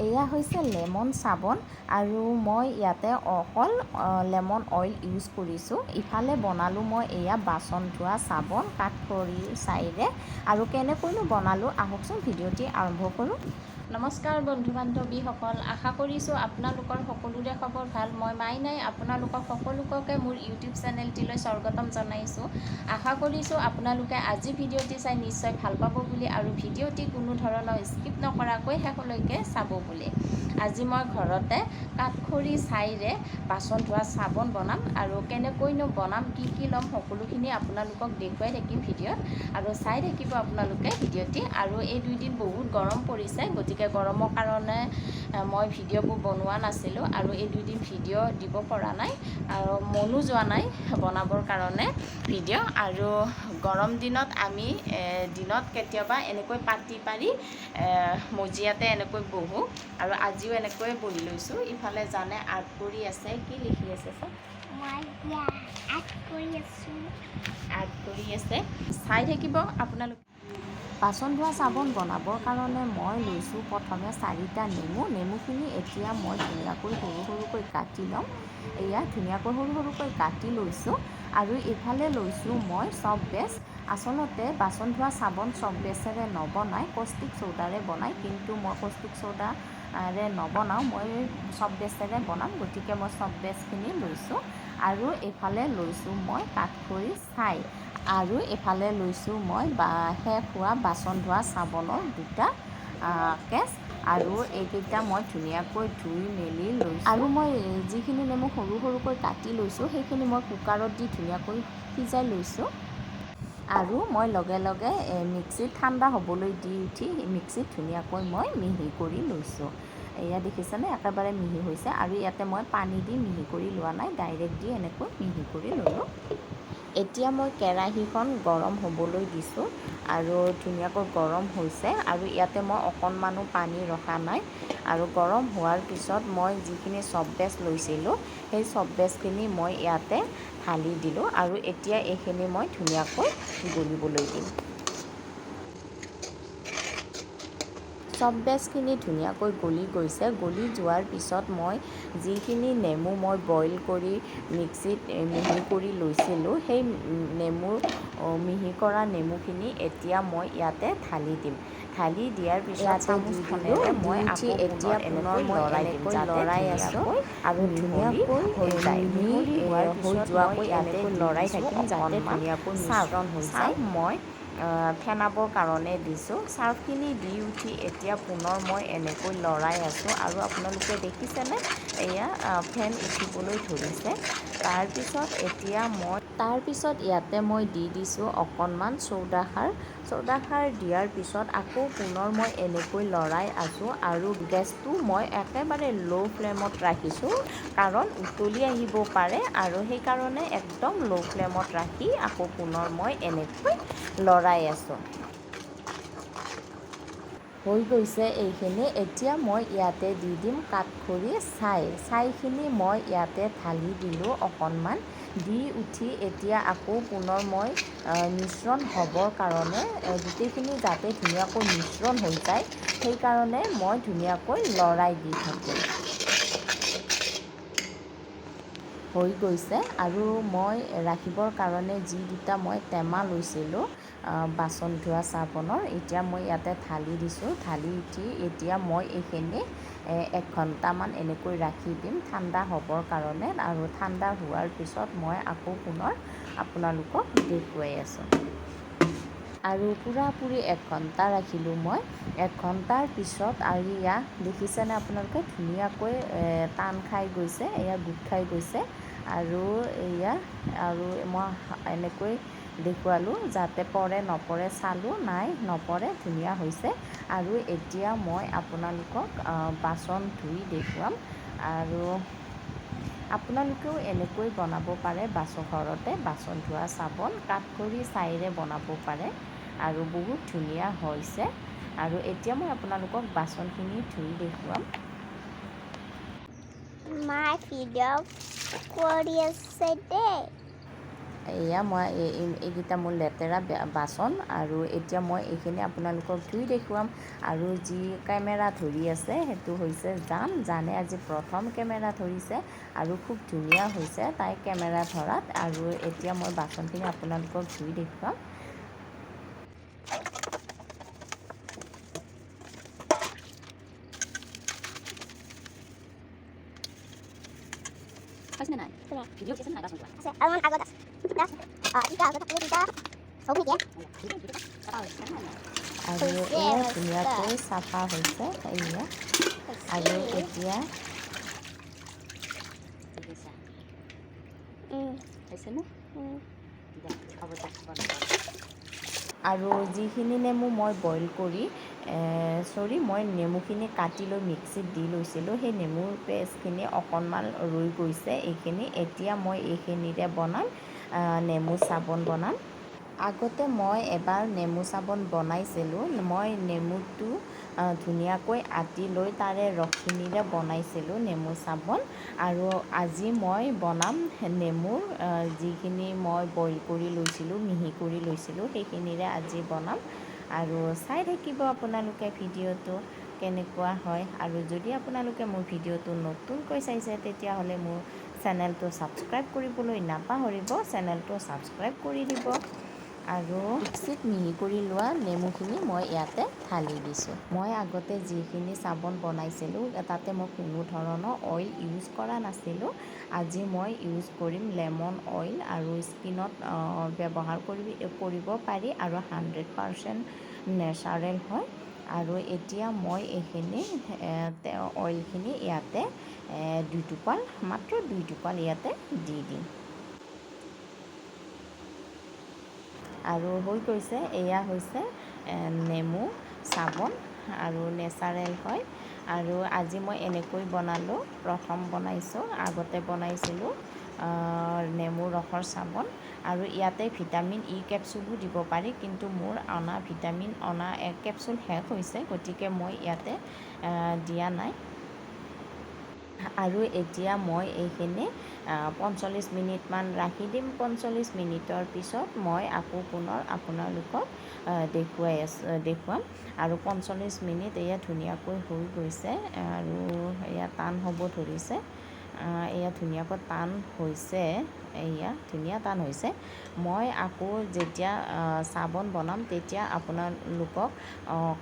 এয়া হৈছে লেমন চাবোন আৰু মই ইয়াতে অকল লেমন অইল ইউজ কৰিছোঁ। ইফালে বনালোঁ মই এয়া বাচন ধোৱা চাবোন কাঠখৰিৰ ছাইৰে। আৰু কেনেকৈনো বনালোঁ আহকচোন ভিডিঅ'টি আৰম্ভ কৰোঁ। নমস্কাৰ বন্ধু বান্ধৱীসকল, আশা কৰিছোঁ আপোনালোকৰ সকলোৰে খবৰ ভাল। মই মাইনাই আপোনালোকক সকলোকে মোৰ ইউটিউব চেনেলটিলৈ স্বাগতম জনাইছোঁ। আশা কৰিছোঁ আপোনালোকে আজি ভিডিঅ'টি চাই নিশ্চয় ভাল পাব বুলি আৰু ভিডিঅ'টি কোনো ধৰণৰ স্কিপ নকৰাকৈ শেষলৈকে চাব বুলি। আজি মই ঘৰতে কাঠখৰি ছাইৰে বাচন ধোৱা চাবোন বনাম আৰু কেনেকৈনো বনাম, কি ল'ম সকলোখিনি আপোনালোকক দেখুৱাই থাকিম ভিডিঅ'ত আৰু চাই থাকিব আপোনালোকে ভিডিঅ'টি। আৰু এই 2 দিন বহুত গৰম পৰিছে, গতিকে গৰমৰ কাৰণে মই ভিডিঅ'বোৰ বনোৱা নাছিলোঁ আৰু এই 2 দিন ভিডিঅ' দিব পৰা নাই আৰু মনো যোৱা নাই বনাবৰ কাৰণে ভিডিঅ'। আৰু গৰম দিনত আমি দিনত কেতিয়াবা এনেকৈ পাতি পাৰি মজিয়াতে এনেকৈ বহোঁ আৰু আজিও এনেকৈ বহি লৈছোঁ। ইফালে জানে আৰ্ট কৰি আছে, কি লিখি আছে চব? আৰ্ট কৰি আছে, চাই থাকিব আপোনালোকে। বাচন ধোৱা চাবোন বনাবৰ কাৰণে মই লৈছোঁ প্ৰথমে 4টা নেমুখিনি এতিয়া মই ধুনীয়াকৈ সৰু সৰুকৈ কাটি ল'ম। এয়া ধুনীয়াকৈ সৰু সৰুকৈ কাটি লৈছোঁ। আৰু ইফালে লৈছোঁ মই চপ বেচ। আচলতে বাচন ধোৱা চাবোন চপ বেচেৰে নবনায়, কষ্টিক চ'ডাৰে বনায়, কিন্তু মই কষ্টিক চ'ডাৰে নবনাওঁ, মই চপ বেচেৰে বনাম, গতিকে মই চপ বেচখিনি লৈছোঁ। আৰু এইফালে লৈছোঁ মই কাঠখৰি ছাই আৰু এইফালে লৈছোঁ মই শেষ হোৱা বাচন ধোৱা চাবোনৰ 2টা কেছ আৰু এইকেইটা মই ধুনীয়াকৈ ধুই মেলি লৈছোঁ। আৰু মই যিখিনি নেমু সৰু সৰুকৈ কাটি লৈছোঁ সেইখিনি মই কুকাৰত দি ধুনীয়াকৈ সিজাই লৈছোঁ। আৰু মই লগে লগে মিক্সিত ঠাণ্ডা হ'বলৈ দি উঠি মিক্সিত ধুনীয়াকৈ মই মিহি কৰি লৈছোঁ। এয়া দেখিছেনে, একেবাৰে মিহি হৈছে। আৰু ইয়াতে মই পানী দি মিহি কৰি লোৱা নাই, ডাইৰেক্ট দি এনেকৈ মিহি কৰি ল'লোঁ। এতিয়া মই কেৰাহীখন গৰম হ'বলৈ দিছোঁ আৰু ধুনীয়াকৈ গৰম হৈছে আৰু ইয়াতে মই অকণমানো পানী ৰখা নাই। আৰু গৰম হোৱাৰ পিছত মই যিখিনি চপ বেচ লৈছিলোঁ সেই চপ বেচখিনি মই ইয়াতে ঢালি দিলোঁ আৰু এতিয়া এইখিনি মই ধুনীয়াকৈ গলিবলৈ দিম। চপ বেচখিনি ধুনীয়াকৈ গলি গৈছে। গলি যোৱাৰ পিছত মই যিখিনি নেমু মই বইল কৰি মিক্সিত মিহি কৰি লৈছিলোঁ সেই মিহি কৰা নেমুখিনি এতিয়া মই ইয়াতে ঢালি দিম। ঢালি দিয়াৰ পিছত চামুচখনেৰে মই এতিয়া পুনৰ এনেকৈ লৰাই আছোঁ আৰু ধুনীয়াকৈ হৈ যায়। মিহলি হোৱাৰ পিছত মই ইয়াতে লৰাই থাকিম যাতে ধুনীয়াকৈ মিশ্ৰণ হৈ যায়। মই ফেনাবৰ কাৰণে দিছোঁ। চাৰ্ফখিনি দি উঠি এতিয়া পুনৰ মই এনেকৈ লৰাই আছোঁ আৰু আপোনালোকে দেখিছেনে, এয়া ফেন উঠিবলৈ ধৰিছে। তাৰপিছত ইয়াতে মই দি দিছোঁ অকণমান চৌদাখাৰ। চৌদাখাৰ দিয়াৰ পিছত আকৌ পুনৰ মই এনেকৈ লৰাই আছোঁ আৰু গেছটো মই একেবাৰে ল' ফ্লেমত ৰাখিছোঁ, কাৰণ উতলি আহিব পাৰে আৰু সেইকাৰণে একদম ল' ফ্লেমত ৰাখি আকৌ পুনৰ মই এনেকৈ লৰাই আছোঁ। হৈ গৈছে এইখিনি। এতিয়া মই ইয়াতে দি দিম কাঠখৰি ছাইখিনি মই ইয়াতে ঢালি দিলোঁ অকণমান। দি উঠি এতিয়া আকৌ পুনৰ মই মিশ্ৰণ হ'বৰ কাৰণে গোটেইখিনি যাতে ধুনীয়াকৈ মিশ্ৰণ হৈ যায় সেইকাৰণে মই ধুনীয়াকৈ লৰাই দি থাকিম। হৈ গৈছে। আৰু মই ৰাখিবৰ কাৰণে যি 2টা মই টেমা লৈছিলোঁ বাচন ধোৱা চাবোনৰ, এতিয়া মই ইয়াতে ঢালি দিছোঁ। ঢালি উঠি এতিয়া মই এইখিনি 1 ঘণ্টামান এনেকৈ ৰাখি দিম ঠাণ্ডা হ'বৰ কাৰণে। আৰু ঠাণ্ডা হোৱাৰ পিছত মই আকৌ পুনৰ আপোনালোকক দেখুৱাই আছোঁ। আৰু পূৰাপূৰি 1 ঘণ্টা ৰাখিলোঁ মই। 1 ঘণ্টাৰ পিছত আৰু এয়া দেখিছেনে আপোনালোকে, ধুনীয়াকৈ টান খাই গৈছে, এয়া গোট খাই গৈছে। আৰু এয়া আৰু মই এনেকৈ দেখুৱালোঁ যাতে পৰে নপৰে চালোঁ, নাই নপৰে, ধুনীয়া হৈছে। আৰু এতিয়া মই আপোনালোকক বাচন ধুই দেখুৱাম। আৰু আপোনালোকেও এনেকৈ বনাব পাৰে ঘৰতে বাচন ধোৱা চাবোন কাঠখৰি ছাইৰে বনাব পাৰে আৰু বহুত ধুনীয়া হৈছে। আৰু এতিয়া মই আপোনালোকক বাচনখিনি ধুই দেখুৱাম। মাই ভিডিঅ' কৰি আছে দেই। এয়া মই এইকেইটা মোৰ লেতেৰা বাচন আৰু এতিয়া মই এইখিনি আপোনালোকক ধুই দেখুৱাম। আৰু যি কেমেৰা ধৰি আছে সেইটো হৈছে জানে আজি প্ৰথম কেমেৰা ধৰিছে আৰু খুব ধুনীয়া হৈছে তাই কেমেৰা ধৰাত। আৰু এতিয়া মই বাচনখিনি আপোনালোকক ধুই দেখুৱাম। পাইছেনে নাই? ভিডিঅ' উঠিছে নাই বাচন ধোৱা? আছে আৰু মোৰ আগত আছে তিতা আগত থাকিলে তিতা হ'ব নেকি আৰু এয়া ধুনীয়াকৈ চাফা হৈছে এয়া। আৰু এতিয়া হৈছেনে? আৰু যিখিনি নেমু মই বইল কৰি মই নেমুখিনি কাটি লৈ মিক্সিত দি লৈছিলোঁ, সেই নেমুৰ পেষ্টখিনি অকণমান ৰৈ গৈছে এইখিনি। এতিয়া মই এইখিনিৰে বনাম নেমু চাবোন বনাম। আগতে মই এবাৰ নেমু চাবোন বনাইছিলোঁ। মই নেমুটো ধুনীয়াকৈ আটি লৈ তাৰে ৰসখিনিৰে বনাইছিলোঁ নেমু চাবোন। আৰু আজি মই বনাম নেমুৰ যিখিনি মই বইল কৰি লৈছিলোঁ, মিহি কৰি লৈছিলোঁ, সেইখিনিৰে আজি বনাম। আৰু চাই থাকিব আপোনালোকে ভিডিঅ'টো কেনেকুৱা হয়। আৰু যদি আপোনালোকে মোৰ ভিডিঅ'টো নতুনকৈ চাইছে তেতিয়াহ'লে মোৰ চেনেলটো ছাবস্ক্ৰাইব কৰিবলৈ নাপাহৰিব, চেনেলটো ছাবস্ক্ৰাইব কৰি দিব। আৰু মিক্সিত মিহি কৰি লোৱা নেমুখিনি মই ইয়াতে ঢালি দিছোঁ। মই আগতে যিখিনি চাবোন বনাইছিলোঁ তাতে মই কোনো ধৰণৰ অইল ইউজ কৰা নাছিলোঁ। আজি মই ইউজ কৰিম লেমন অইল আৰু স্কিনত ব্যৱহাৰ কৰিব পাৰি আৰু 100% নেচাৰেল হয়। আৰু এতিয়া মই এইখিনি অইলখিনি ইয়াতে মাত্ৰ 2 টোপাল ইয়াতে দি দিম। আৰু হৈ গৈছে, এয়া হৈছে নেমু চাবোন আৰু নেচাৰেল হয়। আৰু আজি মই এনেকৈ বনালোঁ, প্ৰথম বনাইছোঁ। আগতে বনাইছিলোঁ নেমু ৰসৰ চাবোন। আৰু ইয়াতে ভিটামিন ই কেপচুলো দিব পাৰি, কিন্তু মোৰ ভিটামিন কেপচুল শেষ হৈছে, গতিকে মই ইয়াতে দিয়া নাই। আৰু এতিয়া মই এইখিনি 45 মিনিটমান ৰাখি দিম। 45 মিনিটৰ পিছত মই আকৌ পুনৰ আপোনালোকক দেখুৱাম। আৰু 45 মিনিট এয়া ধুনীয়াকৈ হৈ গৈছে আৰু এয়া টান হ'ব ধৰিছে। এয়া ধুনীয়াকৈ টান হৈছে, এয়া ধুনীয়া টান হৈছে। মই আকৌ যেতিয়া চাবোন বনাম তেতিয়া আপোনালোকক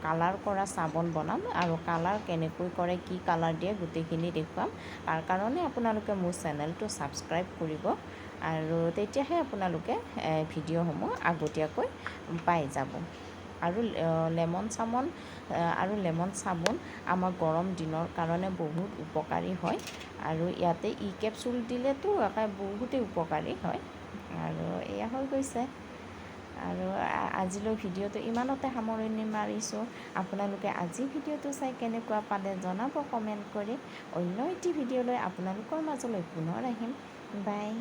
কালাৰ কৰা চাবোন বনাম। আৰু কালাৰ কেনেকৈ কৰে, কি কালাৰ দিয়ে গোটেইখিনি দেখুৱাম। তাৰ কাৰণে আপোনালোকে মোৰ চেনেলটো ছাবস্ক্ৰাইব কৰিব। আৰু তেতিয়াহে আপোনালোকে ভিডিঅ'সমূহ আগতীয়াকৈ পাই যাব। আৰু লেমন চাবোন আমাৰ গৰম দিনৰ কাৰণে বহুত উপকাৰী হয়। আৰু ইয়াতে ই কেপচুল দিলেতো বহুতেই উপকাৰী হয়। আৰু এয়া হৈ গৈছে। আৰু আজিলৈ ভিডিঅ'টো ইমানতে সামৰণি মাৰিছোঁ। আপোনালোকে আজি ভিডিঅ'টো চাই কেনেকুৱা পালে জনাব কমেণ্ট কৰি। অন্য এটি ভিডিঅ' লৈ আপোনালোকৰ মাজলৈ পুনৰ আহিম। বাই।